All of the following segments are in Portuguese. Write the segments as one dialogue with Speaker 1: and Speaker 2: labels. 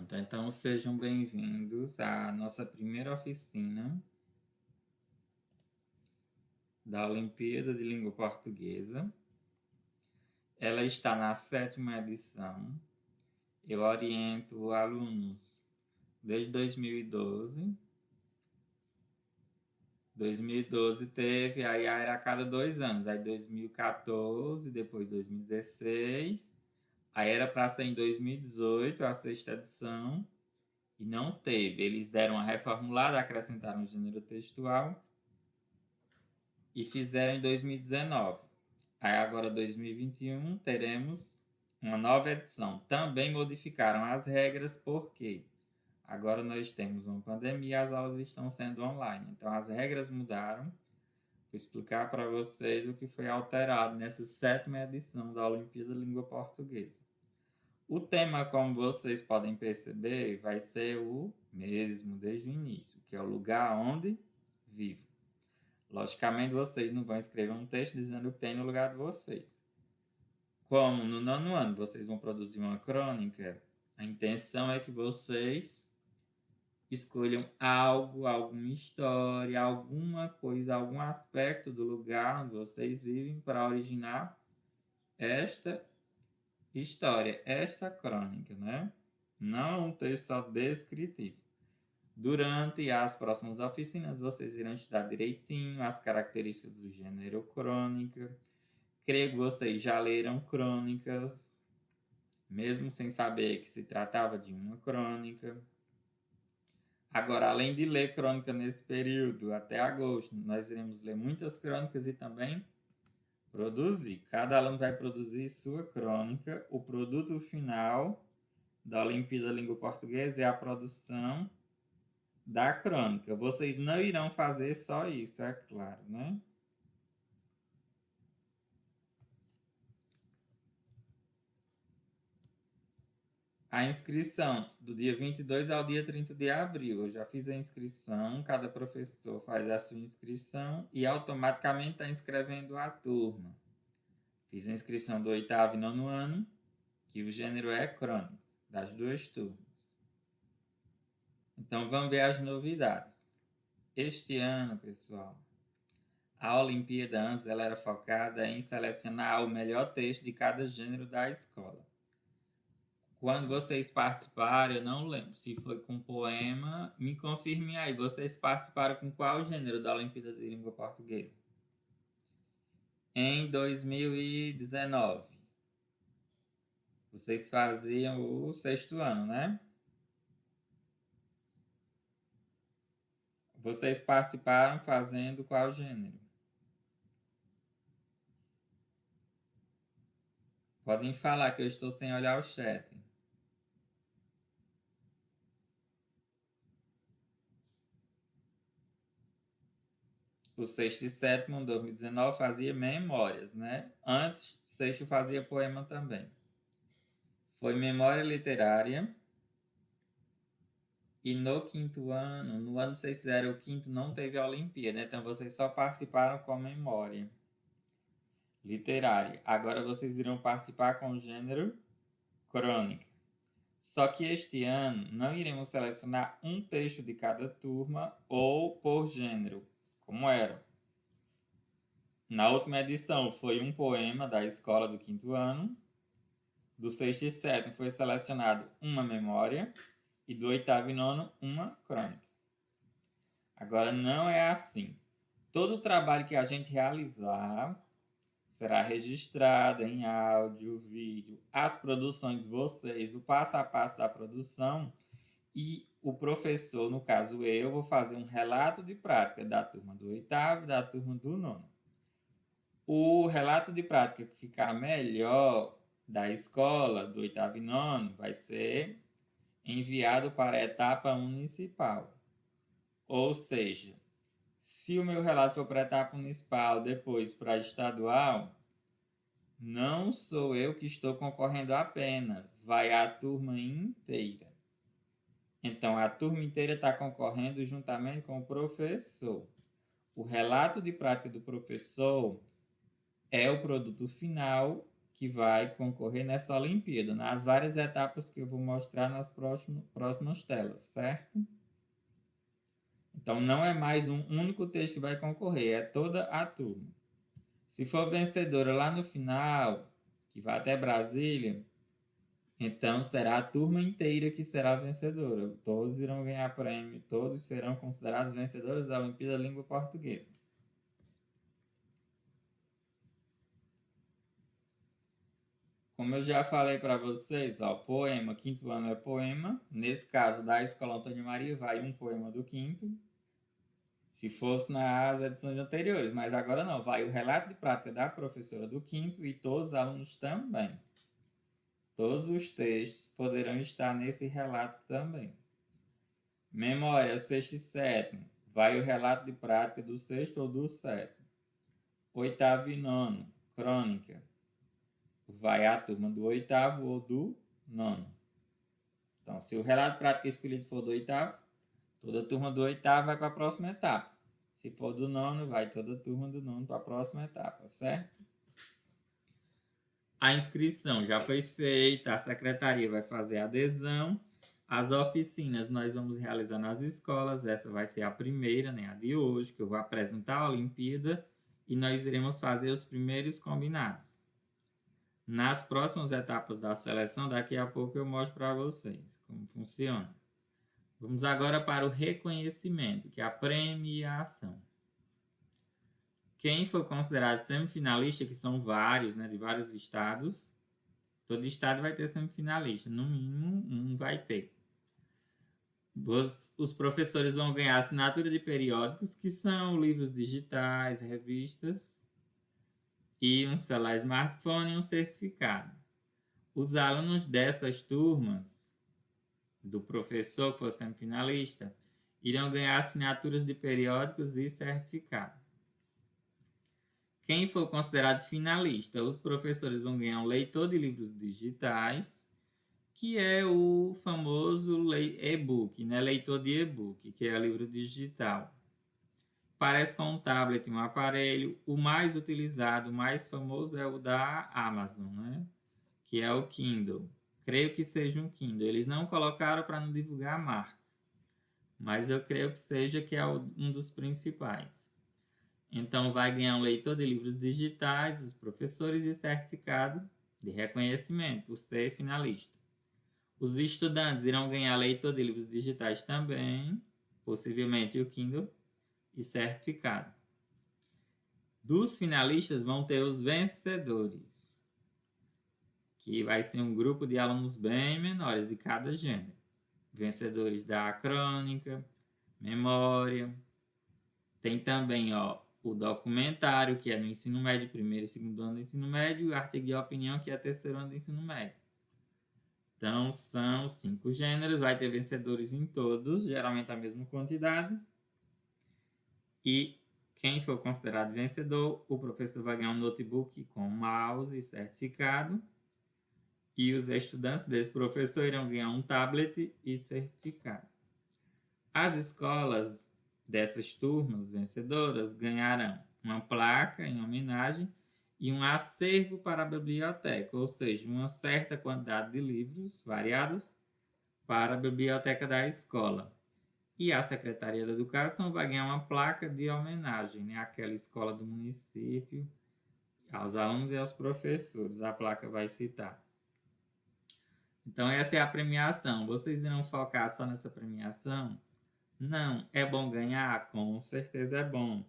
Speaker 1: Pronto, então sejam bem-vindos à nossa primeira oficina da Olimpíada de Língua Portuguesa. Ela está na 7ª edição. Eu oriento alunos desde 2012. 2012 teve, aí era a cada 2 anos. Aí 2014, depois 2016. Aí era para ser em 2018, a 6ª edição. E não teve. Eles deram uma reformulada, acrescentaram um gênero textual e fizeram em 2019. Aí agora 2021 teremos uma nova edição. Também modificaram as regras porque agora nós temos uma pandemia e as aulas estão sendo online. Então as regras mudaram. Vou explicar para vocês o que foi alterado nessa 7ª edição da Olimpíada de Língua Portuguesa. O tema, como vocês podem perceber, vai ser o mesmo desde o início, que é o lugar onde vivo. Logicamente, vocês não vão escrever um texto dizendo o que tem no lugar de vocês. Como no 9º ano vocês vão produzir uma crônica, a intenção é que vocês escolham algo, alguma história, alguma coisa, algum aspecto do lugar onde vocês vivem para originar esta história, esta crônica, né? Não um texto só descritivo. Durante as próximas oficinas, vocês irão estudar direitinho as características do gênero crônica. Creio que vocês já leram crônicas, mesmo sem saber que se tratava de uma crônica. Agora, além de ler crônica nesse período, até agosto, nós iremos ler muitas crônicas e também produzir. Cada aluno vai produzir sua crônica. O produto final da Olimpíada da Língua Portuguesa é a produção da crônica. Vocês não irão fazer só isso, é claro, né? A inscrição do dia 22 ao dia 30 de abril. Eu já fiz a inscrição, cada professor faz a sua inscrição e automaticamente está inscrevendo a turma. Fiz a inscrição do 8º e 9º ano, que o gênero é crônica, das 2 turmas. Então vamos ver as novidades. Este ano, pessoal, a Olimpíada antes ela era focada em selecionar o melhor texto de cada gênero da escola. Quando vocês participaram, eu não lembro se foi com poema, me confirmem aí, vocês participaram com qual gênero da Olimpíada de Língua Portuguesa? Em 2019. Vocês faziam o 6º ano, né? Vocês participaram fazendo qual gênero? Podem falar que eu estou sem olhar o chat. O 6º e 7º, em 2019, fazia memórias, né? Antes, o 6º fazia poema também. Foi memória literária. E no 5º ano, no ano que vocês fizeram o 5º, não teve a Olimpíada, né? Então vocês só participaram com memória literária. Agora vocês irão participar com o gênero crônica. Só que este ano não iremos selecionar um texto de cada turma ou por gênero, como era. Na última edição foi um poema da escola do 5º ano. Do 6º e 7º foi selecionado uma memória. E do 8º e 9º, uma crônica. Agora não é assim. Todo o trabalho que a gente realizar será registrado em áudio, vídeo, as produções de vocês, o passo a passo da produção, e o professor, no caso eu, vou fazer um relato de prática da turma do 8º e da turma do 9º. O relato de prática que ficar melhor da escola do 8º e 9º vai ser enviado para a etapa municipal. Ou seja, se o meu relato for para a etapa municipal, depois para a estadual, não sou eu que estou concorrendo apenas, vai a turma inteira. Então, a turma inteira está concorrendo juntamente com o professor. O relato de prática do professor é o produto final que vai concorrer nessa Olimpíada, nas várias etapas que eu vou mostrar nas próximas telas, certo? Então, não é mais um único texto que vai concorrer, é toda a turma. Se for vencedora lá no final, que vai até Brasília, então será a turma inteira que será vencedora. Todos irão ganhar prêmio, todos serão considerados vencedores da Olimpíada Língua Portuguesa. Como eu já falei para vocês, ó, poema, quinto ano é poema. Nesse caso, da Escola Antônio Maria, vai um poema do quinto. Se fosse nas edições anteriores, mas agora não. Vai o relato de prática da professora do quinto e todos os alunos também. Todos os textos poderão estar nesse relato também. Memória, sexto e sétimo. Vai o relato de prática do sexto ou do sétimo. Oitavo e nono, crônica. Vai a turma do oitavo ou do nono. Então, se o relato de prática escolhido for do oitavo, toda a turma do oitavo vai para a próxima etapa. Se for do nono, vai toda a turma do nono para a próxima etapa, certo? A inscrição já foi feita, a secretaria vai fazer a adesão. As oficinas nós vamos realizar nas escolas, essa vai ser a primeira, né, a de hoje, que eu vou apresentar a Olimpíada e nós iremos fazer os primeiros combinados. Nas próximas etapas da seleção, daqui a pouco eu mostro para vocês como funciona. Vamos agora para o reconhecimento, que é a premiação. Quem for considerado semifinalista, que são vários, né, de vários estados, todo estado vai ter semifinalista, no mínimo um vai ter. Os professores vão ganhar assinatura de periódicos, que são livros digitais, revistas, e um celular smartphone e um certificado. Os alunos dessas turmas, do professor que for semifinalista, irão ganhar assinaturas de periódicos e certificado. Quem for considerado finalista, os professores vão ganhar um leitor de livros digitais, que é o famoso e-book, né? Leitor de e-book, que é o livro digital. Parece com um tablet, um aparelho. O mais utilizado, o mais famoso é o da Amazon, né? Que é o Kindle. Creio que seja um Kindle. Eles não colocaram para não divulgar a marca, mas eu creio que seja, que é um dos principais. Então, vai ganhar um leitor de livros digitais, os professores e certificado de reconhecimento por ser finalista. Os estudantes irão ganhar leitor de livros digitais também, possivelmente o Kindle, e certificado. Dos finalistas vão ter os vencedores, que vai ser um grupo de alunos bem menores de cada gênero. Vencedores da crônica, memória. Tem também, o documentário, que é no ensino médio, primeiro e segundo ano do ensino médio, e o artigo de opinião, que é terceiro ano do ensino médio. Então, são 5 gêneros, vai ter vencedores em todos, geralmente a mesma quantidade. E quem for considerado vencedor, o professor vai ganhar um notebook com mouse e certificado. E os estudantes desse professor irão ganhar um tablet e certificado. As escolas dessas turmas vencedoras ganharão uma placa em homenagem e um acervo para a biblioteca, ou seja, uma certa quantidade de livros variados para a biblioteca da escola. E a Secretaria da Educação vai ganhar uma placa de homenagem, né, àquela escola do município, aos alunos e aos professores. A placa vai citar. Então, essa é a premiação. Vocês irão focar só nessa premiação? Não. É bom ganhar? Com certeza é bom.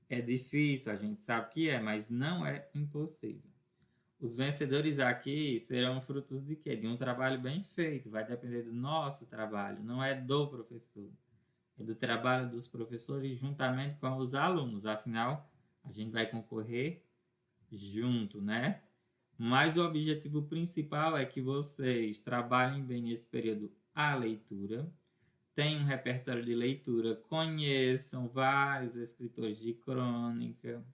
Speaker 1: É difícil, a gente sabe que é, mas não é impossível. Os vencedores aqui serão frutos de quê? De um trabalho bem feito. Vai depender do nosso trabalho, não é do professor. É do trabalho dos professores juntamente com os alunos. Afinal, a gente vai concorrer junto, né? Mas o objetivo principal é que vocês trabalhem bem nesse período a leitura, tenham um repertório de leitura, conheçam vários escritores de crônica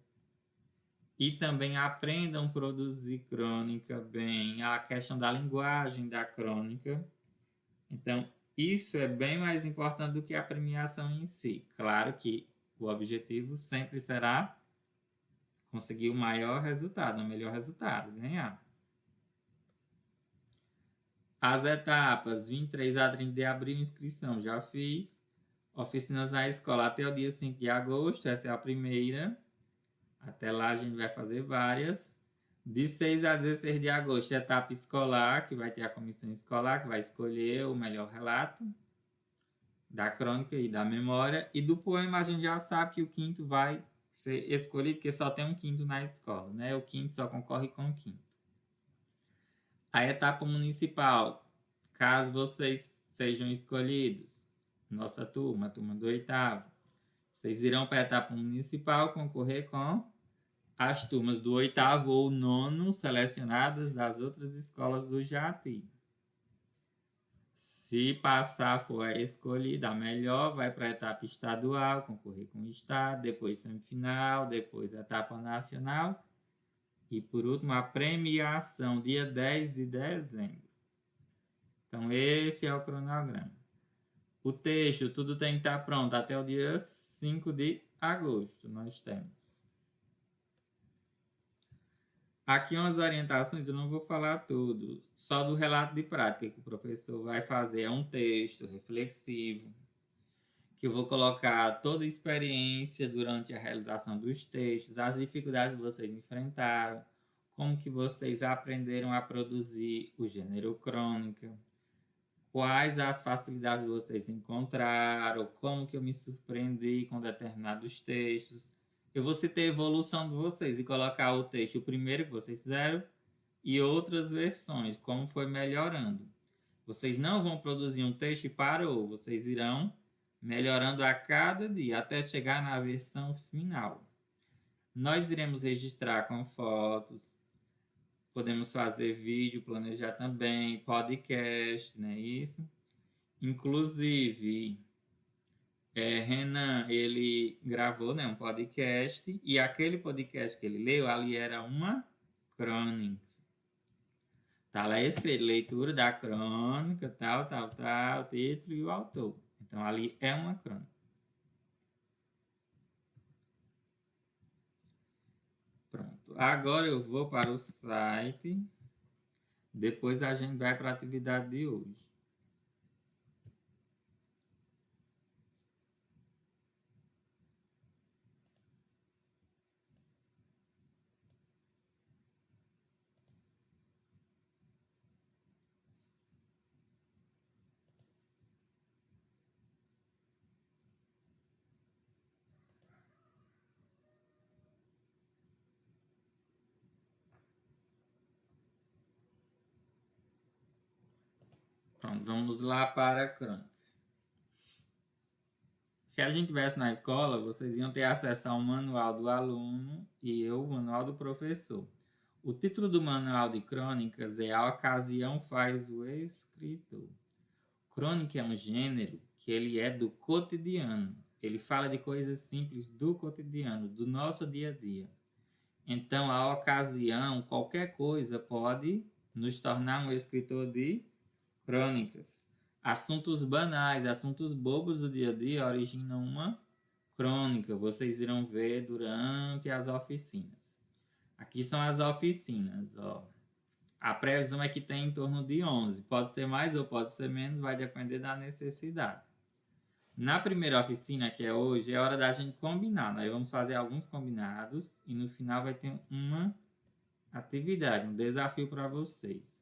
Speaker 1: e também aprendam a produzir crônica bem, a questão da linguagem da crônica. Então, isso é bem mais importante do que a premiação em si. Claro que o objetivo sempre será conseguir o maior resultado, o melhor resultado, ganhar. As etapas 23 a 30 de abril, inscrição, já fiz. Oficinas na escola até o dia 5 de agosto, essa é a primeira. Até lá a gente vai fazer várias. De 6 a 16 de agosto, etapa escolar, que vai ter a comissão escolar, que vai escolher o melhor relato da crônica e da memória. E do poema a gente já sabe que o quinto vai ser escolhido, porque só tem um quinto na escola, né? O quinto só concorre com o quinto. A etapa municipal, caso vocês sejam escolhidos, nossa turma, a turma do oitavo, vocês irão para a etapa municipal concorrer com as turmas do oitavo ou nono selecionadas das outras escolas do Jati. Se passar, for a escolhida a melhor, vai para a etapa estadual, concorrer com o estado, depois semifinal, depois etapa nacional e, por último, a premiação, dia 10 de dezembro. Então, esse é o cronograma. O texto, tudo tem que estar pronto até o dia 5 de agosto, nós temos. Aqui umas orientações, eu não vou falar tudo, só do relato de prática que o professor vai fazer. É um texto reflexivo, que eu vou colocar toda a experiência durante a realização dos textos, as dificuldades que vocês enfrentaram, como que vocês aprenderam a produzir o gênero crônica, quais as facilidades que vocês encontraram, como que eu me surpreendi com determinados textos. Eu vou citar a evolução de vocês e colocar o texto, o primeiro que vocês fizeram, e outras versões, como foi melhorando. Vocês não vão produzir um texto e parou, vocês irão melhorando a cada dia, até chegar na versão final. Nós iremos registrar com fotos, podemos fazer vídeo, planejar também, podcast, não é isso? Inclusive, Renan, ele gravou, né, um podcast, e aquele podcast que ele leu, ali era uma crônica. Tá lá escrito, leitura da crônica, tal, título e o autor. Então, ali é uma crônica. Pronto. Agora eu vou para o site, depois a gente vai para a atividade de hoje. Pronto, vamos lá para a crônica. Se a gente tivesse na escola, vocês iam ter acesso ao manual do aluno e eu, o manual do professor. O título do manual de crônicas é A Ocasião Faz o Escritor. Crônica é um gênero que ele é do cotidiano. Ele fala de coisas simples do cotidiano, do nosso dia a dia. Então, a ocasião, qualquer coisa pode nos tornar um escritor de crônicas. Assuntos banais, assuntos bobos do dia a dia originam uma crônica. Vocês irão ver durante as oficinas. Aqui são as oficinas, ó. A previsão é que tem em torno de 11. Pode ser mais ou pode ser menos, vai depender da necessidade. Na primeira oficina, que é hoje, é hora da gente combinar. Nós vamos fazer alguns combinados e no final vai ter uma atividade, um desafio para vocês.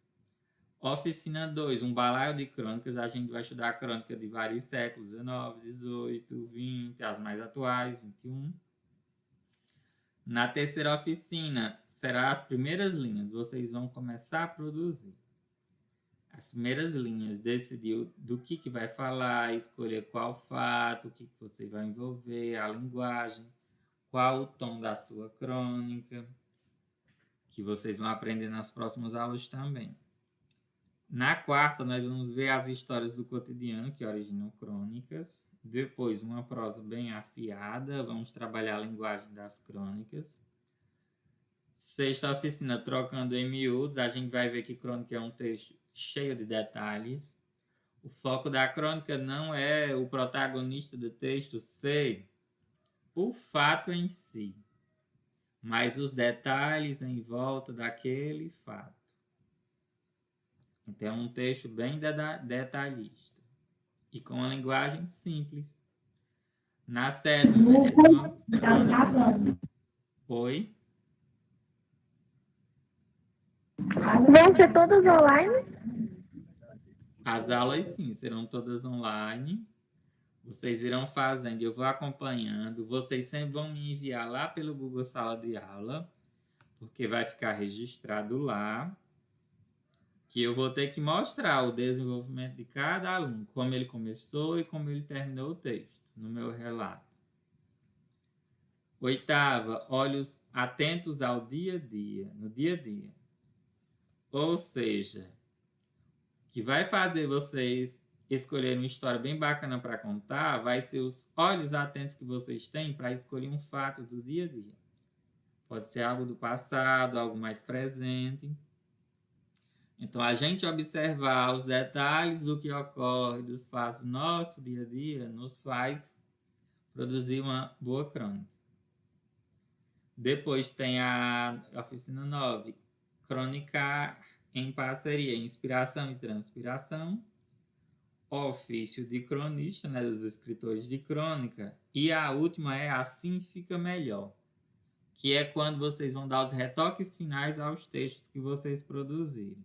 Speaker 1: Oficina 2, um balaio de crônicas. A gente vai estudar a crônica de vários séculos, 19, 18, 20, as mais atuais, 21. Na terceira oficina, será as primeiras linhas. Vocês vão começar a produzir. As primeiras linhas, decidir do que vai falar, escolher qual fato, o que você vai envolver, a linguagem, qual o tom da sua crônica, que vocês vão aprender nas próximas aulas também. Na quarta, nós vamos ver as histórias do cotidiano que originam crônicas. Depois, uma prosa bem afiada. Vamos trabalhar a linguagem das crônicas. Sexta oficina, trocando em miúdos. A gente vai ver que crônica é um texto cheio de detalhes. O foco da crônica não é o protagonista do texto ser o fato em si, mas os detalhes em volta daquele fato. Então, é um texto bem detalhista e com uma linguagem simples. Na cédula, é sua crônica. Oi?
Speaker 2: Vão ser todas online?
Speaker 1: As aulas, sim, serão todas online. Vocês irão fazendo, eu vou acompanhando. Vocês sempre vão me enviar lá pelo Google Sala de Aula, porque vai ficar registrado lá, que eu vou ter que mostrar o desenvolvimento de cada aluno, como ele começou e como ele terminou o texto, no meu relato. Oitava, olhos atentos ao dia a dia, no dia a dia. Ou seja, que vai fazer vocês escolherem uma história bem bacana para contar, vai ser os olhos atentos que vocês têm para escolher um fato do dia a dia. Pode ser algo do passado, algo mais presente. Então, a gente observar os detalhes do que ocorre, dos fatos do nosso dia a dia, nos faz produzir uma boa crônica. Depois tem a oficina 9, crônica em parceria, inspiração e transpiração. Ofício de cronista, né, dos escritores de crônica. E a última é Assim Fica Melhor, que é quando vocês vão dar os retoques finais aos textos que vocês produzirem.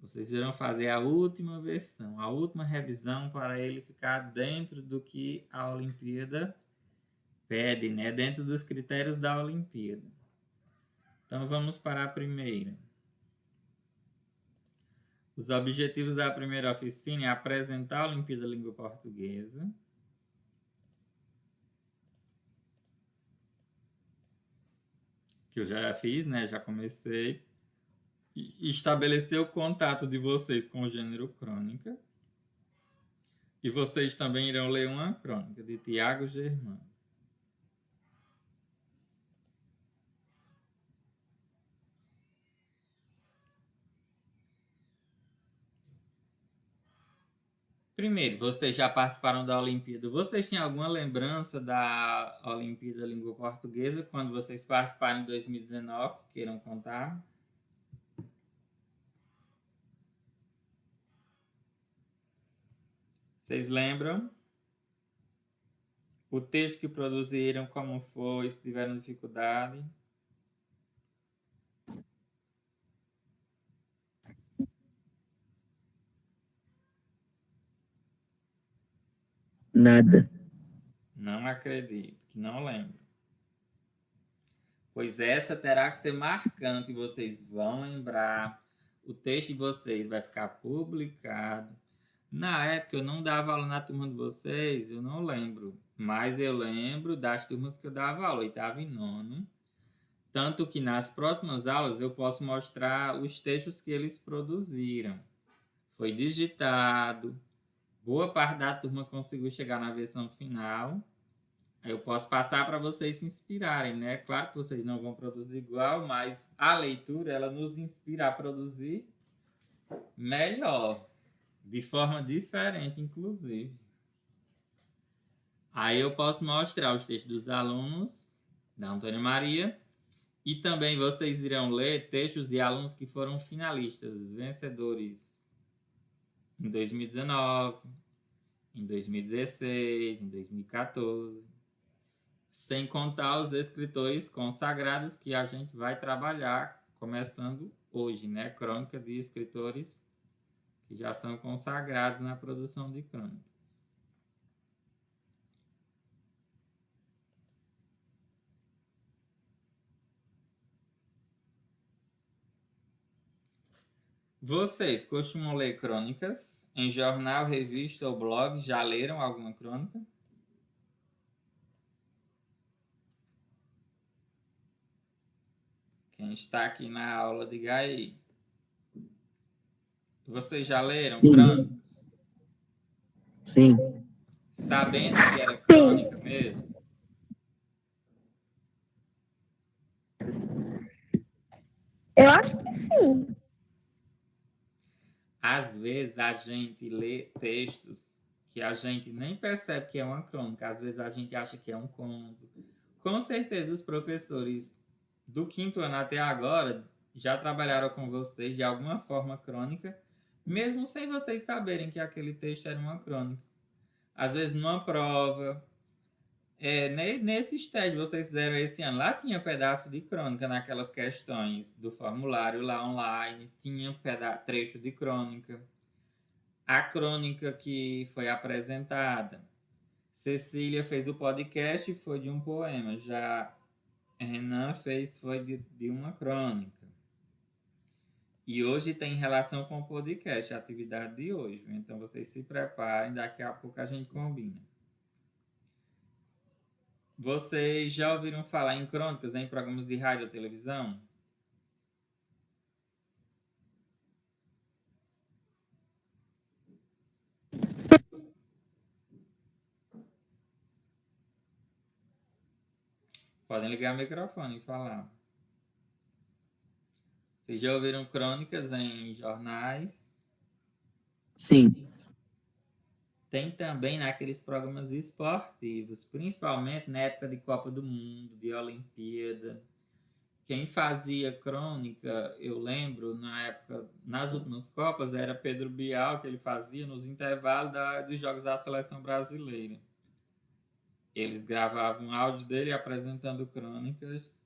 Speaker 1: Vocês irão fazer a última versão, a última revisão para ele ficar dentro do que a Olimpíada pede, né? Dentro dos critérios da Olimpíada. Então vamos para a primeira. Os objetivos da primeira oficina é apresentar a Olimpíada da Língua Portuguesa, que eu já fiz, né? Já comecei. E estabelecer o contato de vocês com o gênero crônica. E vocês também irão ler uma crônica de Tiago Germano. Primeiro, vocês já participaram da Olimpíada. Vocês têm alguma lembrança da Olimpíada da Língua Portuguesa quando vocês participaram em 2019, que queiram contar? Vocês lembram? O texto que produziram, como foi, se tiveram dificuldade?
Speaker 3: Nada.
Speaker 1: Não acredito, que não lembro. Pois essa terá que ser marcante, vocês vão lembrar. O texto de vocês vai ficar publicado. Na época eu não dava aula na turma de vocês, eu não lembro. Mas eu lembro das turmas que eu dava aula, oitavo e nono. Tanto que nas próximas aulas eu posso mostrar os textos que eles produziram. Foi digitado. Boa parte da turma conseguiu chegar na versão final. Aí eu posso passar para vocês se inspirarem, né? Claro que vocês não vão produzir igual, mas a leitura, ela nos inspira a produzir melhor. De forma diferente, inclusive. Aí eu posso mostrar os textos dos alunos da Antônia Maria. E também vocês irão ler textos de alunos que foram finalistas, vencedores em 2019, em 2016, em 2014. Sem contar os escritores consagrados que a gente vai trabalhar, começando hoje, né? Crônica de escritores que já são consagrados na produção de crônicas. Vocês costumam ler crônicas em jornal, revista ou blog? Já leram alguma crônica? Quem está aqui na aula, diga aí. Vocês já leram
Speaker 3: Sim.
Speaker 1: crônicas?
Speaker 3: Sim.
Speaker 1: Sabendo que era crônica mesmo?
Speaker 2: Eu acho que sim.
Speaker 1: Às vezes a gente lê textos que a gente nem percebe que é uma crônica. Às vezes a gente acha que é um conto. Com certeza os professores do quinto ano até agora já trabalharam com vocês de alguma forma crônica, mesmo sem vocês saberem que aquele texto era uma crônica. Às vezes numa prova, nesses testes que vocês fizeram esse ano, lá tinha pedaço de crônica naquelas questões do formulário lá online, tinha trecho de crônica. A crônica que foi apresentada, Cecília fez o podcast e foi de um poema, já Renan foi de uma crônica. E hoje tem relação com o podcast, a atividade de hoje. Então vocês se preparem, daqui a pouco a gente combina. Vocês já ouviram falar em crônicas em programas de rádio ou televisão? Podem ligar o microfone e falar. Vocês já ouviram crônicas em jornais?
Speaker 3: Sim.
Speaker 1: Tem também naqueles programas esportivos, principalmente na época de Copa do Mundo, de Olimpíada. Quem fazia crônica, eu lembro, na época, nas últimas Copas, era Pedro Bial, que ele fazia nos intervalos dos Jogos da Seleção Brasileira. Eles gravavam um áudio dele apresentando crônicas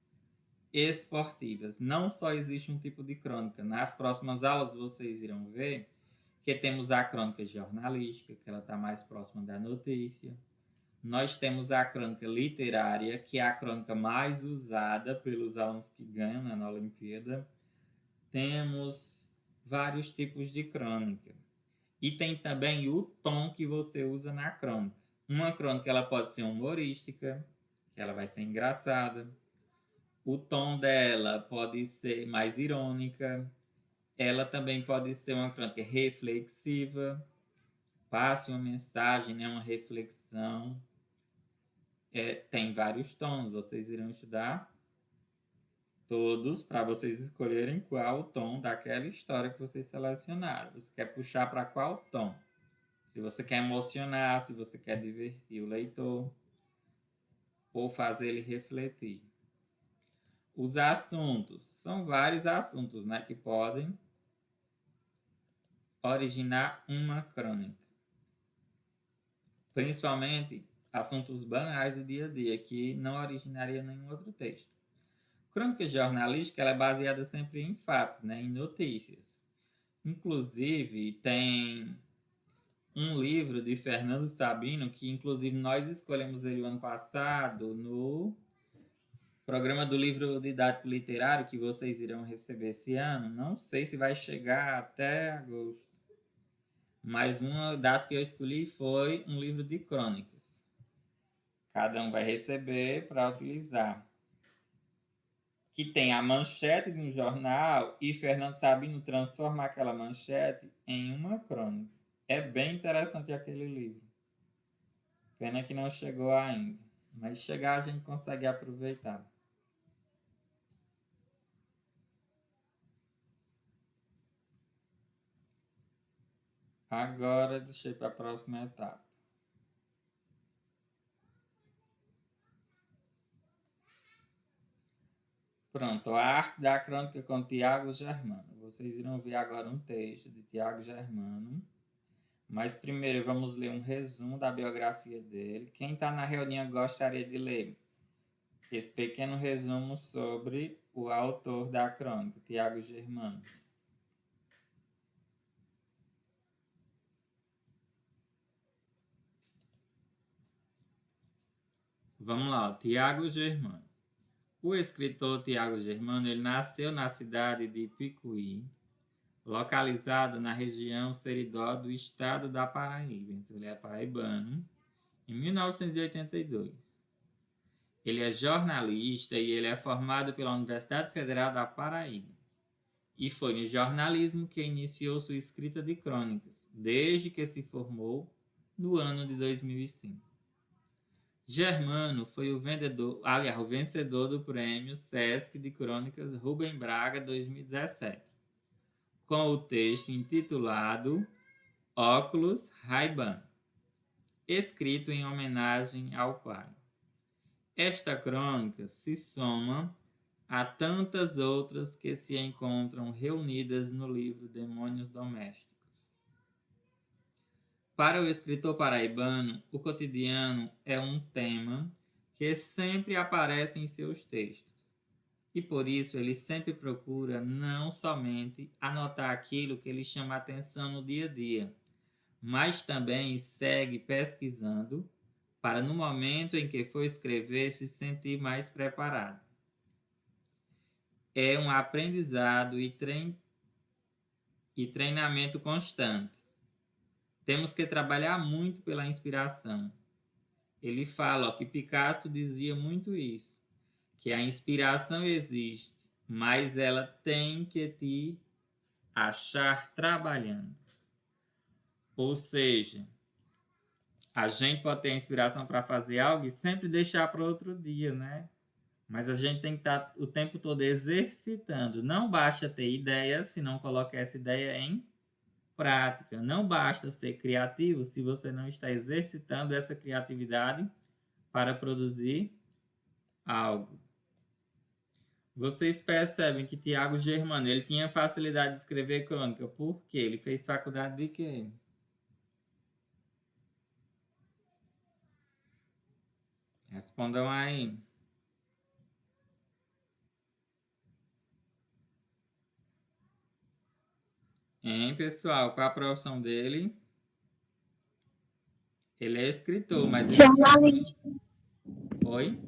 Speaker 1: esportivas. Não só existe um tipo de crônica. Nas próximas aulas vocês irão ver que temos a crônica jornalística, que ela está mais próxima da notícia. Nós temos a crônica literária, que é a crônica mais usada pelos alunos que ganham na Olimpíada. Temos vários tipos de crônica. E tem também o tom que você usa na crônica. Uma crônica ela pode ser humorística, que ela vai ser engraçada. O tom dela pode ser mais irônica. Ela também pode ser uma crônica reflexiva. Passe uma mensagem, né, uma reflexão. Tem vários tons, vocês irão estudar todos para vocês escolherem qual o tom daquela história que vocês selecionaram. Você quer puxar para qual tom? Se você quer emocionar, se você quer divertir o leitor ou fazer ele refletir. Os assuntos. São vários assuntos, né, que podem originar uma crônica. Principalmente assuntos banais do dia a dia, que não originaria nenhum outro texto. Crônica jornalística ela é baseada sempre em fatos, né, em notícias. Inclusive, tem um livro de Fernando Sabino, que inclusive nós escolhemos ele o ano passado, no programa do livro didático literário, que vocês irão receber esse ano. Não sei se vai chegar até agosto. Mas uma das que eu escolhi foi um livro de crônicas. Cada um vai receber para utilizar. Que tem a manchete de um jornal e Fernando Sabino transforma aquela manchete em uma crônica. É bem interessante aquele livro. Pena que não chegou ainda. Mas chegar a gente consegue aproveitar. Agora deixa eu ir para a próxima etapa. Pronto, a arte da crônica com Tiago Germano. Vocês irão ver agora um texto de Tiago Germano. Mas primeiro vamos ler um resumo da biografia dele. Quem está na reunião gostaria de ler esse pequeno resumo sobre o autor da crônica, Tiago Germano. Vamos lá, Tiago Germano. O escritor Tiago Germano ele nasceu na cidade de Picuí, localizado na região Seridó do estado da Paraíba. Então, ele é paraibano, em 1982. Ele é jornalista e ele é formado pela Universidade Federal da Paraíba. E foi no jornalismo que iniciou sua escrita de crônicas, desde que se formou no ano de 2005. Germano foi o vencedor do prêmio Sesc de Crônicas Rubem Braga 2017, com o texto intitulado Óculos Ray-Ban, escrito em homenagem ao pai. Esta crônica se soma há tantas outras que se encontram reunidas no livro Demônios Domésticos. Para o escritor paraibano, o cotidiano é um tema que sempre aparece em seus textos. E por isso ele sempre procura não somente anotar aquilo que lhe chama a atenção no dia a dia, mas também segue pesquisando para, no momento em que for escrever, se sentir mais preparado. É um aprendizado e treinamento constante. Temos que trabalhar muito pela inspiração. Ele fala que Picasso dizia muito isso, que a inspiração existe, mas ela tem que te achar trabalhando. Ou seja, a gente pode ter inspiração para fazer algo e sempre deixar para outro dia, né? Mas a gente tem que estar o tempo todo exercitando. Não basta ter ideia se não colocar essa ideia em prática. Não basta ser criativo se você não está exercitando essa criatividade para produzir algo. Vocês percebem que Tiago Germano, ele tinha facilidade de escrever crônica. Por quê? Ele fez faculdade de quê? Respondam aí. Hein, pessoal? Qual a profissão dele? Ele é escritor, mas ele...
Speaker 2: Jornalista.
Speaker 1: Oi?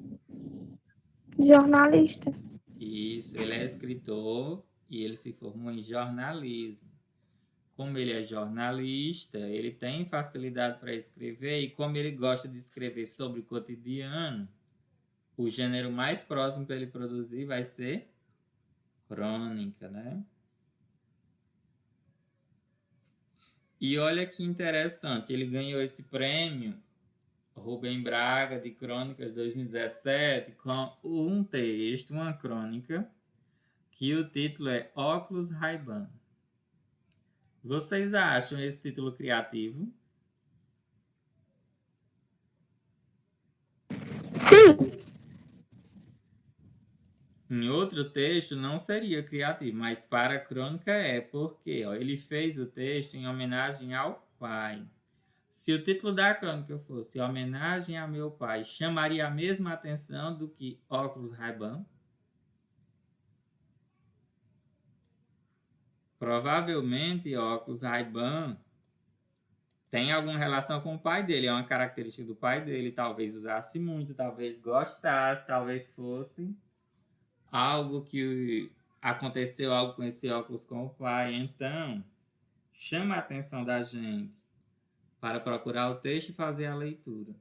Speaker 2: Jornalista.
Speaker 1: Isso, ele é escritor e ele se formou em jornalismo. Como ele é jornalista, ele tem facilidade para escrever e como ele gosta de escrever sobre o cotidiano, o gênero mais próximo para ele produzir vai ser crônica, né? E olha que interessante, ele ganhou esse prêmio Rubem Braga de Crônicas 2017 com um texto, uma crônica, que o título é Óculos Ray-Ban. Vocês acham esse título criativo?
Speaker 2: Sim.
Speaker 1: Em outro texto não seria criativo, mas para a crônica é, porque ele fez o texto em homenagem ao pai. Se o título da crônica fosse Homenagem a meu pai, chamaria a mesma atenção do que Óculos Ray-Ban? Provavelmente Óculos Ray-Ban tem alguma relação com o pai dele, é uma característica do pai dele, talvez usasse muito, talvez gostasse, talvez fosse algo que aconteceu algo com esse óculos com o pai. Então, chama a atenção da gente para procurar o texto e fazer a leitura.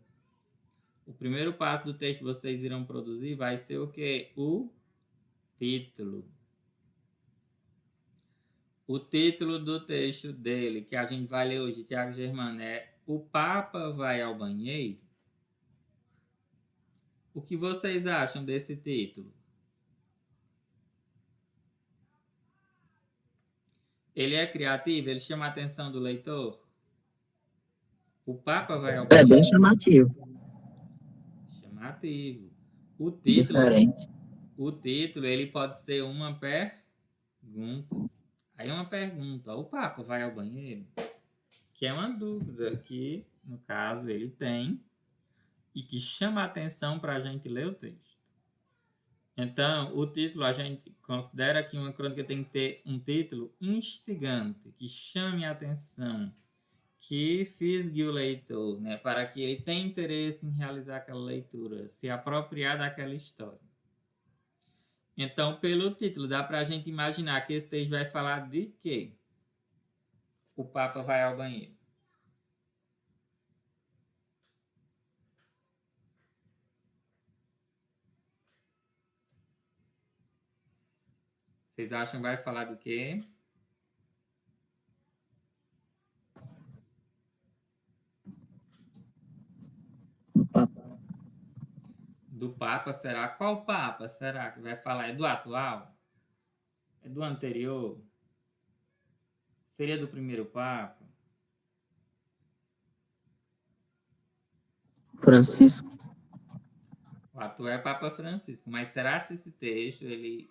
Speaker 1: O primeiro passo do texto que vocês irão produzir vai ser o quê? O título. O título do texto dele, que a gente vai ler hoje, Tiago Germano, é O Papa Vai ao Banheiro? O que vocês acham desse título? Ele é criativo? Ele chama a atenção do leitor? O Papa vai ao
Speaker 3: É
Speaker 1: banheiro?
Speaker 3: bem chamativo,
Speaker 1: Chamativo. O
Speaker 3: diferente.
Speaker 1: título, ele pode ser uma pergunta. Aí uma pergunta, ó, o Papa vai ao banheiro? Que é uma dúvida que, no caso, ele tem e que chama a atenção para a gente ler o texto. Então, o título, a gente considera que uma crônica tem que ter um título instigante, que chame a atenção, que fisgue o leitor, né, para que ele tenha interesse em realizar aquela leitura, se apropriar daquela história. Então, pelo título, dá para a gente imaginar que esse texto vai falar de quê? O Papa vai ao banheiro. Vocês acham que vai falar do quê?
Speaker 3: O Papa.
Speaker 1: Do Papa, será? Qual Papa será que vai falar? É do atual? É do anterior? Seria do primeiro Papa?
Speaker 3: Francisco.
Speaker 1: O ator é Papa Francisco, mas será que esse texto ele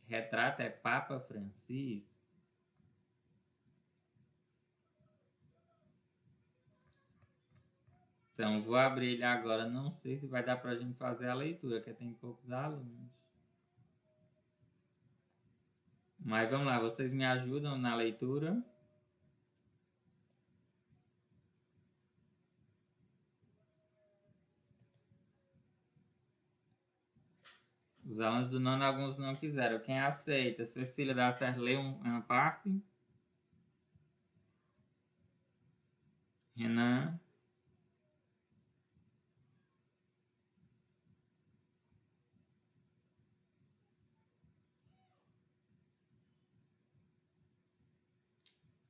Speaker 1: retrata Papa Francisco? Então, vou abrir ele agora. Não sei se vai dar para a gente fazer a leitura, porque tem poucos alunos. Mas vamos lá, vocês me ajudam na leitura? Os alunos do nono, alguns não quiseram. Quem aceita? Cecília dá certo, lê uma parte. Renan.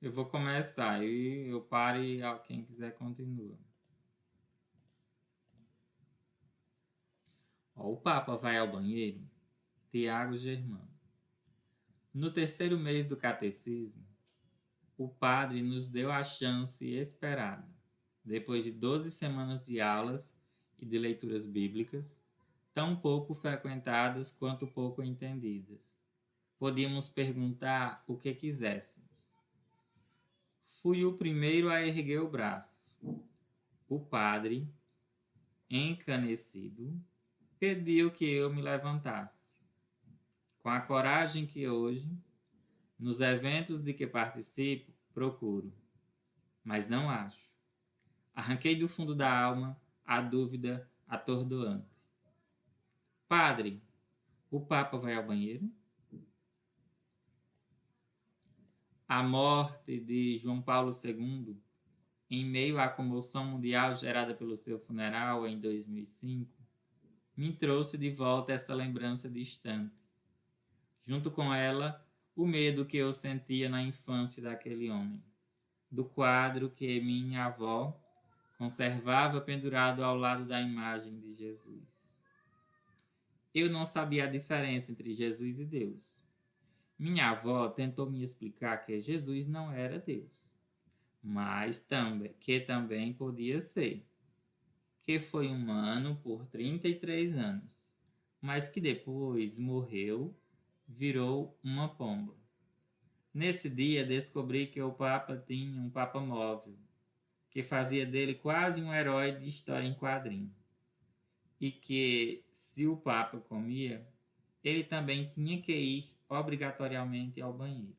Speaker 1: Eu vou começar e eu paro e quem quiser continua. Ó, o Papa vai ao banheiro. Tiago Germano. No terceiro mês do catecismo, o padre nos deu a chance esperada. Depois de 12 semanas de aulas e de leituras bíblicas, tão pouco frequentadas quanto pouco entendidas, podíamos perguntar o que quiséssemos. Fui o primeiro a erguer o braço. O padre, encanecido, pediu que eu me levantasse. Com a coragem que hoje, nos eventos de que participo, procuro, mas não acho. Arranquei do fundo da alma a dúvida atordoante. Padre, o Papa vai ao banheiro? A morte de João Paulo II, em meio à comoção mundial gerada pelo seu funeral em 2005, me trouxe de volta essa lembrança distante. Junto com ela, o medo que eu sentia na infância daquele homem, do quadro que minha avó conservava pendurado ao lado da imagem de Jesus. Eu não sabia a diferença entre Jesus e Deus. Minha avó tentou me explicar que Jesus não era Deus, mas que também podia ser, que foi humano por 33 anos, mas que depois morreu, virou uma pomba. Nesse dia descobri que o Papa tinha um Papa móvel, que fazia dele quase um herói de história em quadrinho. E que, se o Papa comia, ele também tinha que ir obrigatoriamente ao banheiro.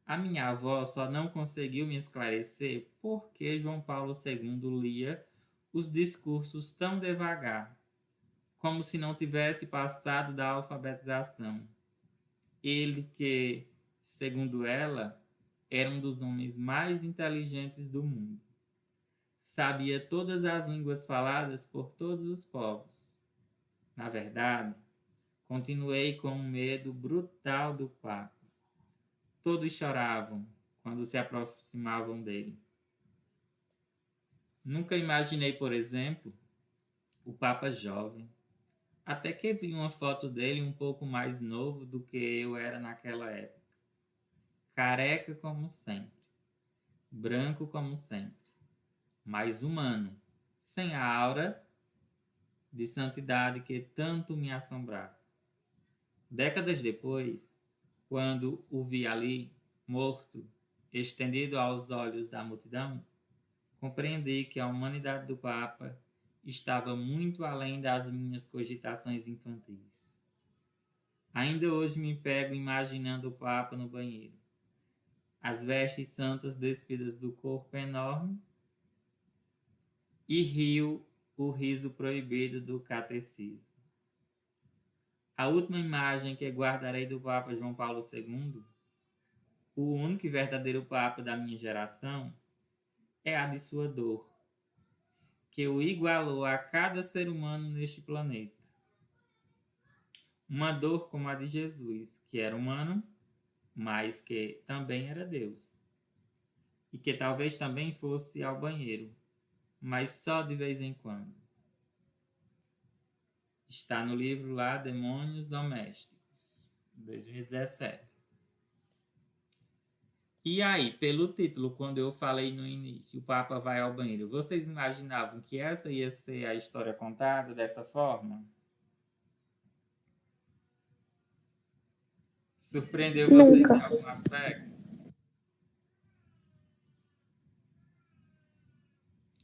Speaker 1: A minha avó só não conseguiu me esclarecer por que João Paulo II lia os discursos tão devagar, como se não tivesse passado da alfabetização. Ele que, segundo ela, era um dos homens mais inteligentes do mundo. Sabia todas as línguas faladas por todos os povos. Na verdade, continuei com um medo brutal do Papa. Todos choravam quando se aproximavam dele. Nunca imaginei, por exemplo, o Papa jovem, até que vi uma foto dele um pouco mais novo do que eu era naquela época. Careca como sempre, branco como sempre, mas humano, sem a aura de santidade que tanto me assombrava. Décadas depois, quando o vi ali, morto, estendido aos olhos da multidão, compreendi que a humanidade do Papa estava muito além das minhas cogitações infantis. Ainda hoje me pego imaginando o Papa no banheiro, as vestes santas despidas do corpo enorme, e rio o riso proibido do catecismo. A última imagem que guardarei do Papa João Paulo II, o único e verdadeiro Papa da minha geração, é a de sua dor, que o igualou a cada ser humano neste planeta. Uma dor como a de Jesus, que era humano, mas que também era Deus. E que talvez também fosse ao banheiro, mas só de vez em quando. Está no livro lá, Demônios Domésticos, 2017. E aí, pelo título, quando eu falei no início, o Papa vai ao banheiro, vocês imaginavam que essa ia ser a história contada dessa forma? Surpreendeu vocês em
Speaker 2: Nunca.
Speaker 1: algum aspecto?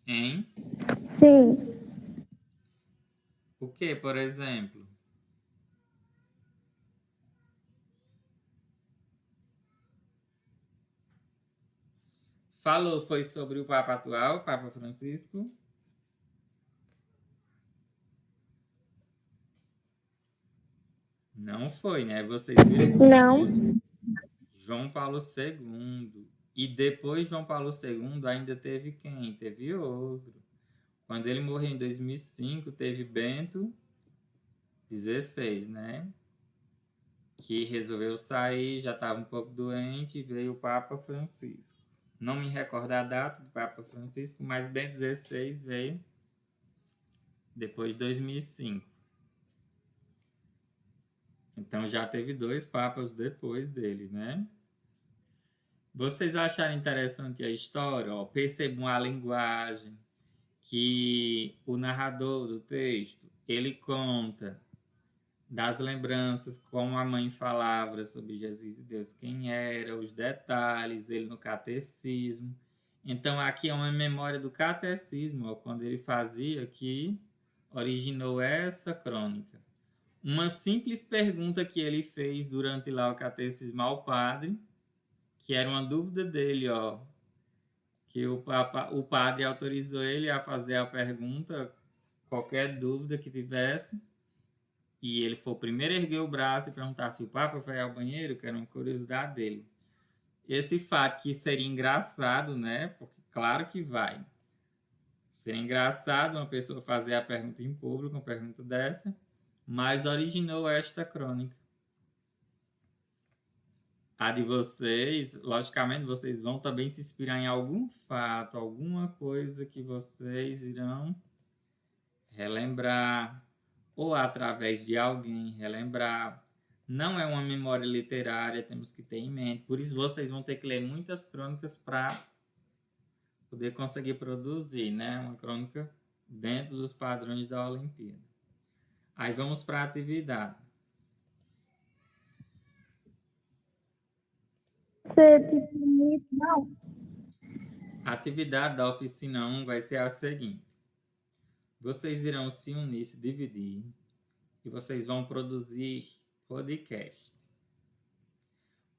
Speaker 1: Hein?
Speaker 2: Sim.
Speaker 1: O que, por exemplo? Falou, foi sobre o Papa atual, o Papa Francisco? Não foi, né? Vocês viram que
Speaker 2: Não.
Speaker 1: foi João Paulo II. E depois de João Paulo II ainda teve quem? Teve outro. Quando ele morreu em 2005, teve Bento XVI, né? Que resolveu sair, já estava um pouco doente, e veio o Papa Francisco. Não me recordo a data do Papa Francisco, mas Bento XVI veio depois de 2005. Então já teve 2 papas depois dele, né? Vocês acharam interessante a história? Ó, percebam a linguagem que o narrador do texto, ele conta das lembranças, como a mãe falava sobre Jesus e Deus, quem era, os detalhes, ele no catecismo. Então aqui é uma memória do catecismo, ó, quando ele fazia, que originou essa crônica. Uma simples pergunta que ele fez durante lá o catecismo ao padre, que era uma dúvida dele, ó, que o padre autorizou ele a fazer a pergunta, qualquer dúvida que tivesse, e ele foi o primeiro a erguer o braço e perguntar se o Papa foi ao banheiro, que era uma curiosidade dele. Esse fato que seria engraçado, né? Porque claro que vai. Seria engraçado uma pessoa fazer a pergunta em público, uma pergunta dessa, mas originou esta crônica. A de vocês, logicamente, vocês vão também se inspirar em algum fato, alguma coisa que vocês irão relembrar, ou através de alguém relembrar. Não é uma memória literária, temos que ter em mente. Por isso, vocês vão ter que ler muitas crônicas para poder conseguir produzir, né? Uma crônica dentro dos padrões da Olimpíada. Aí vamos para a atividade.
Speaker 2: Não.
Speaker 1: A atividade da oficina 1 vai ser a seguinte. Vocês irão se unir, se dividir, e vocês vão produzir podcast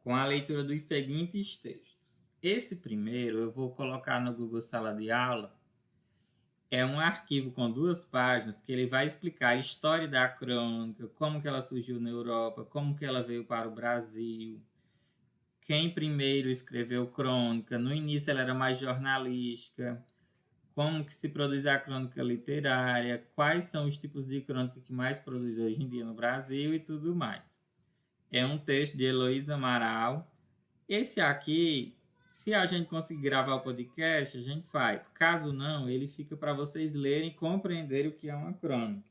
Speaker 1: com a leitura dos seguintes textos. Esse primeiro eu vou colocar no Google Sala de Aula. É um arquivo com 2 páginas que ele vai explicar a história da crônica, como que ela surgiu na Europa, como que ela veio para o Brasil, quem primeiro escreveu crônica. No início ela era mais jornalística, como que se produz a crônica literária, quais são os tipos de crônica que mais produz hoje em dia no Brasil e tudo mais. É um texto de Heloísa Amaral. Esse aqui, se a gente conseguir gravar o podcast, a gente faz. Caso não, ele fica para vocês lerem e compreenderem o que é uma crônica.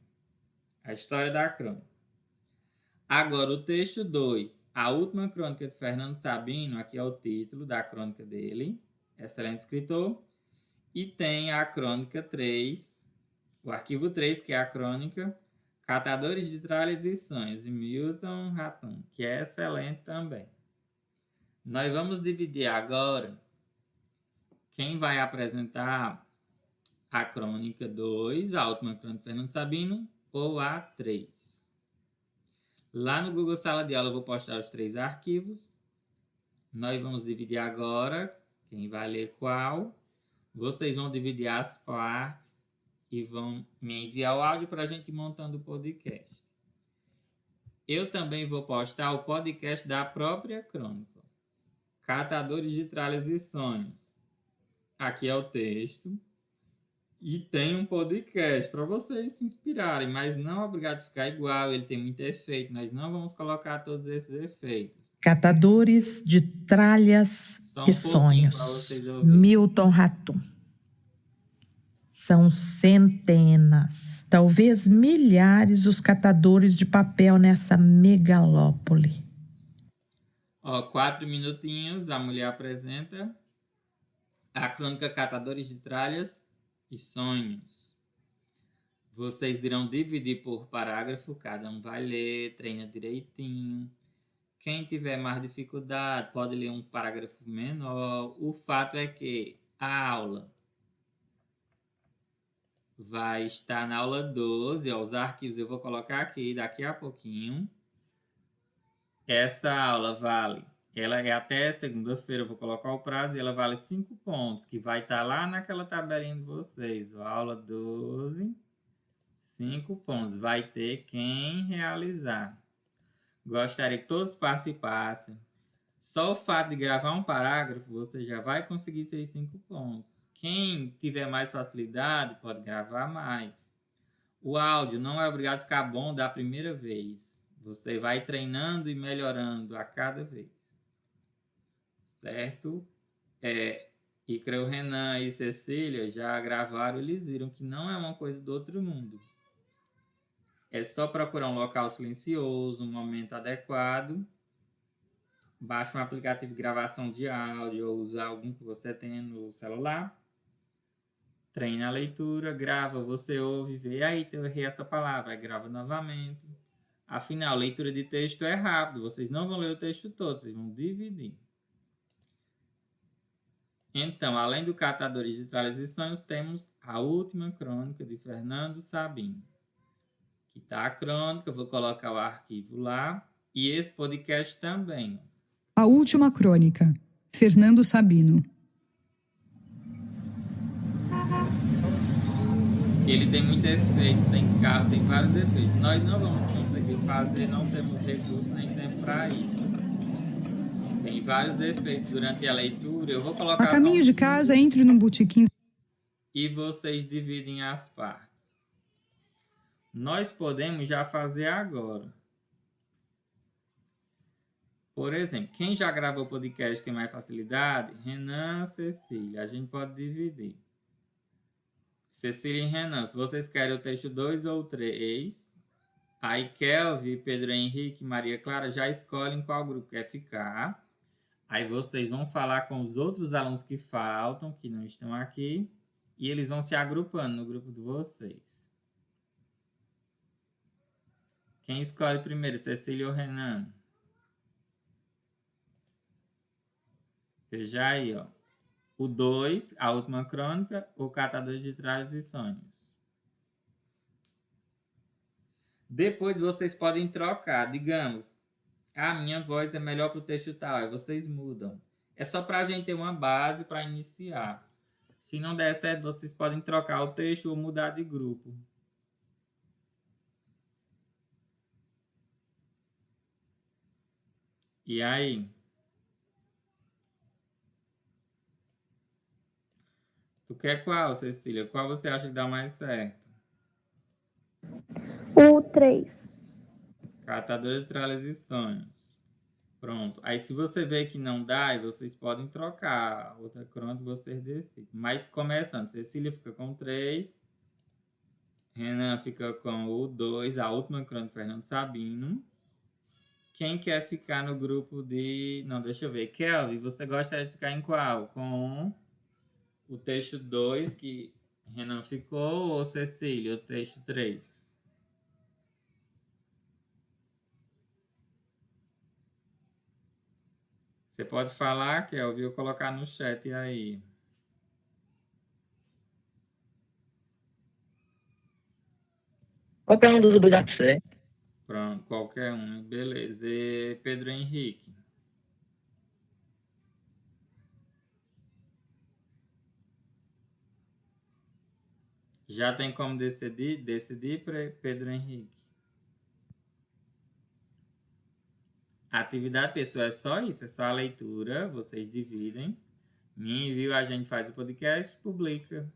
Speaker 1: A história da crônica. Agora, o texto 2. A última crônica de Fernando Sabino, aqui é o título da crônica dele. Excelente escritor. E tem a crônica 3, o arquivo 3, que é a crônica Catadores de Tralhas e Sonhos, de Milton Raton, que é excelente também. Nós vamos dividir agora quem vai apresentar a crônica 2, a última crônica de Fernando Sabino, ou a 3. Lá no Google Sala de Aula eu vou postar os 3 arquivos. Nós vamos dividir agora quem vai ler qual. Vocês vão dividir as partes e vão me enviar o áudio para a gente ir montando o podcast. Eu também vou postar o podcast da própria crônica. Catadores de Tralhas e Sonhos. Aqui é o texto. E tem um podcast para vocês se inspirarem, mas não é obrigado a ficar igual, ele tem muito efeito. Nós não vamos colocar todos esses efeitos.
Speaker 4: Catadores de Tralhas
Speaker 1: Só um
Speaker 4: e
Speaker 1: pouquinho para
Speaker 4: Sonhos.
Speaker 1: vocês ouvirem.
Speaker 4: Milton Ratum. São centenas, talvez milhares os catadores de papel nessa megalópole.
Speaker 1: Ó, 4 minutinhos, a mulher apresenta a crônica Catadores de Tralhas e Sonhos. Vocês irão dividir por parágrafo, cada um vai ler, treina direitinho. Quem tiver mais dificuldade pode ler um parágrafo menor. O fato é que a aula vai estar na aula 12, ó, os arquivos eu vou colocar aqui daqui a pouquinho. Essa aula ela é até segunda-feira, eu vou colocar o prazo, e ela vale 5 pontos, que vai estar lá naquela tabelinha de vocês. Ó, aula 12, 5 pontos. Vai ter quem realizar. Gostaria que todos participassem. Só o fato de gravar um parágrafo, você já vai conseguir esses 5 pontos. Quem tiver mais facilidade, pode gravar mais. O áudio não é obrigado a ficar bom da primeira vez. Você vai treinando e melhorando a cada vez. Certo? E creio Renan e Cecília já gravaram, eles viram que não é uma coisa do outro mundo. É só procurar um local silencioso, um momento adequado. Baixa um aplicativo de gravação de áudio ou usa algum que você tenha no celular. Treina a leitura, grava, você ouve, vê, aí eu errei essa palavra, aí grava novamente. Afinal, leitura de texto é rápido, vocês não vão ler o texto todo, vocês vão dividir. Então, além do Catadores de Tralhas e Sonhos, temos a última crônica de Fernando Sabino. Aqui está a crônica, eu vou colocar o arquivo lá. E esse podcast também.
Speaker 5: A última crônica, Fernando Sabino.
Speaker 1: Ele tem muito efeito, tem carro, tem vários efeitos. Nós não vamos conseguir fazer, não temos recurso nem tempo para isso. Tem vários efeitos durante a leitura. Eu vou colocar
Speaker 5: A caminho de casa, entre num botequim.
Speaker 1: E vocês dividem as partes. Nós podemos já fazer agora. Por exemplo, quem já gravou o podcast tem mais facilidade? Renan, Cecília. A gente pode dividir. Cecília e Renan, se vocês querem o texto 2 ou 3, aí Kelvin, Pedro Henrique, Maria Clara já escolhem qual grupo quer ficar. Aí vocês vão falar com os outros alunos que faltam, que não estão aqui, e eles vão se agrupando no grupo de vocês. Quem escolhe primeiro, Cecília ou Renan? Veja aí, ó. O 2, a última crônica, o Catador de Tralhas e Sonhos. Depois vocês podem trocar, digamos, a minha voz é melhor para o texto tal, aí vocês mudam. É só para a gente ter uma base para iniciar. Se não der certo, vocês podem trocar o texto ou mudar de grupo. E aí? Tu quer qual, Cecília? Qual você acha que dá mais certo?
Speaker 2: O 3.
Speaker 1: Catadores de Tralhas e Sonhos. Pronto. Aí se você vê que não dá, vocês podem trocar. Outra crônica vocês decidem. Mas começando, Cecília fica com o 3. Renan fica com o 2. A última crônica, Fernando Sabino. Quem quer ficar no grupo de... Não, deixa eu ver. Kelvin, você gostaria de ficar em qual? Com o texto 2, que Renan ficou, ou Cecília, o texto 3? Você pode falar, Kelvin, eu colocar no chat aí.
Speaker 3: Qualquer um dos dois dá certo.
Speaker 1: Pronto, qualquer um. Beleza. E Pedro Henrique? Já tem como decidir, Pedro Henrique? A atividade, pessoal, é só isso. É só a leitura. Vocês dividem. Me envia, a gente faz o podcast, publica.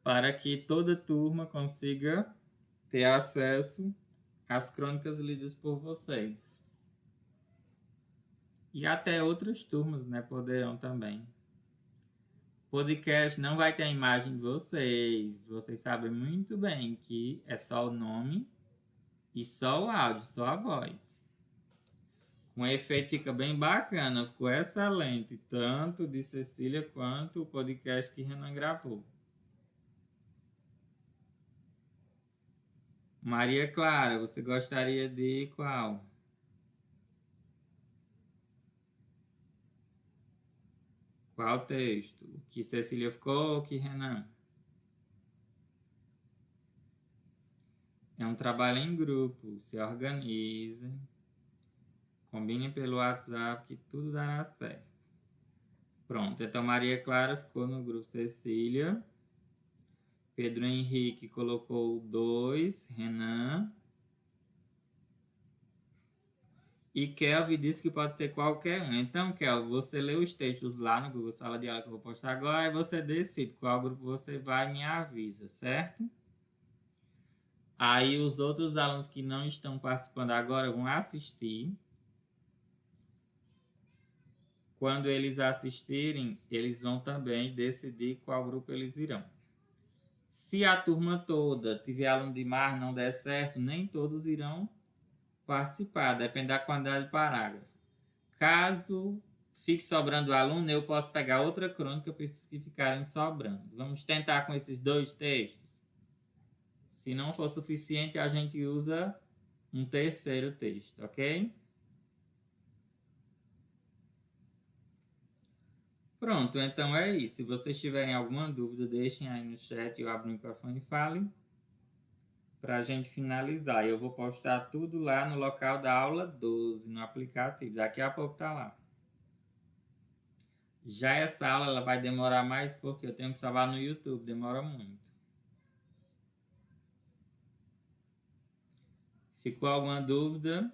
Speaker 1: Para que toda turma consiga ter acesso às crônicas lidas por vocês. E até outras turmas, né, poderão também. Podcast não vai ter a imagem de vocês. Vocês sabem muito bem que é só o nome e só o áudio, só a voz. Um efeito fica bem bacana, ficou excelente, tanto de Cecília quanto o podcast que Renan gravou. Maria Clara, você gostaria de qual? Qual texto? O que Cecília ficou ou que Renan? É um trabalho em grupo, se organizem, combinem pelo WhatsApp que tudo dará certo. Pronto, então Maria Clara ficou no grupo Cecília. Pedro Henrique colocou 2, Renan. E Kelvin disse que pode ser qualquer um. Então, Kelvin, você lê os textos lá no Google Sala de Aula que eu vou postar agora e você decide qual grupo você vai e me avisa, certo? Aí os outros alunos que não estão participando agora vão assistir. Quando eles assistirem, eles vão também decidir qual grupo eles irão. Se a turma toda tiver aluno demais, não der certo, nem todos irão participar, depende da quantidade de parágrafo. Caso fique sobrando aluno, eu posso pegar outra crônica para esses que ficarem sobrando. Vamos tentar com esses 2 textos. Se não for suficiente, a gente usa um terceiro texto, ok? Pronto, então é isso. Se vocês tiverem alguma dúvida, deixem aí no chat, eu abro o microfone e falem para a gente finalizar. Eu vou postar tudo lá no local da aula 12, no aplicativo. Daqui a pouco tá lá. Já essa aula ela vai demorar mais porque eu tenho que salvar no YouTube, demora muito. Ficou alguma dúvida?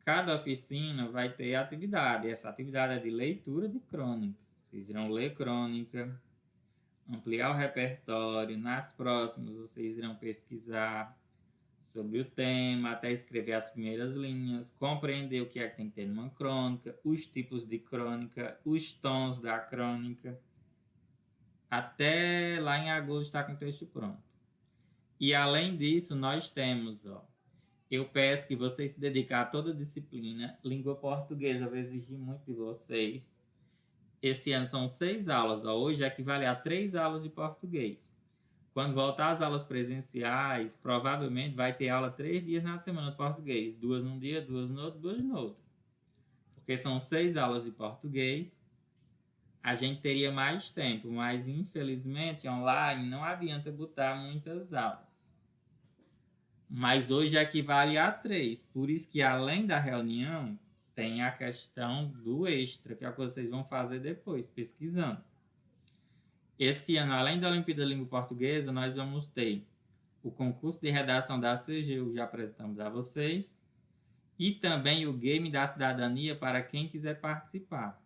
Speaker 1: Cada oficina vai ter atividade. Essa atividade é de leitura de crônica. Vocês irão ler crônica, ampliar o repertório. Nas próximas, vocês irão pesquisar sobre o tema, até escrever as primeiras linhas, compreender o que é que tem que ter numa crônica, os tipos de crônica, os tons da crônica. Até lá em agosto está com o texto pronto. E além disso, nós temos, eu peço que vocês se dediquem a toda a disciplina. Língua portuguesa, eu vou exigir muito de vocês. Esse ano são 6 aulas, hoje equivale a 3 aulas de português. Quando voltar às aulas presenciais, provavelmente vai ter aula 3 dias na semana de português. 2 num dia, 2 no outro, 2 no outro. Porque são 6 aulas de português. A gente teria mais tempo, mas infelizmente online não adianta botar muitas aulas. Mas hoje equivale a 3. Por isso que além da reunião, tem a questão do extra, que é o que vocês vão fazer depois, pesquisando. Esse ano, além da Olimpíada da Língua Portuguesa, nós vamos ter o concurso de redação da CGU, já apresentamos a vocês, e também o Game da Cidadania para quem quiser participar.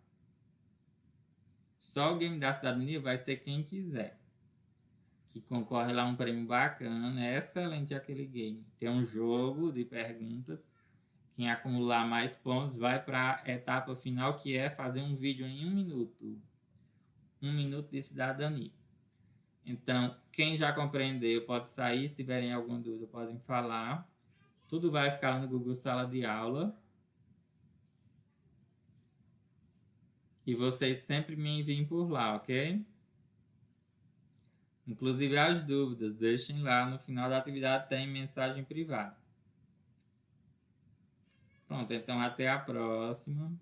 Speaker 1: Só o Game da Cidadania vai ser quem quiser, que concorre lá a um prêmio bacana, é excelente aquele game. Tem um jogo de perguntas, quem acumular mais pontos vai para a etapa final, que é fazer um vídeo em 1 minuto. 1 minuto de cidadania. Então, quem já compreendeu pode sair, se tiverem alguma dúvida podem falar. Tudo vai ficar lá no Google Sala de Aula. E vocês sempre me enviem por lá, ok? Inclusive as dúvidas, deixem lá no final da atividade, tem mensagem privada. Pronto, então até a próxima.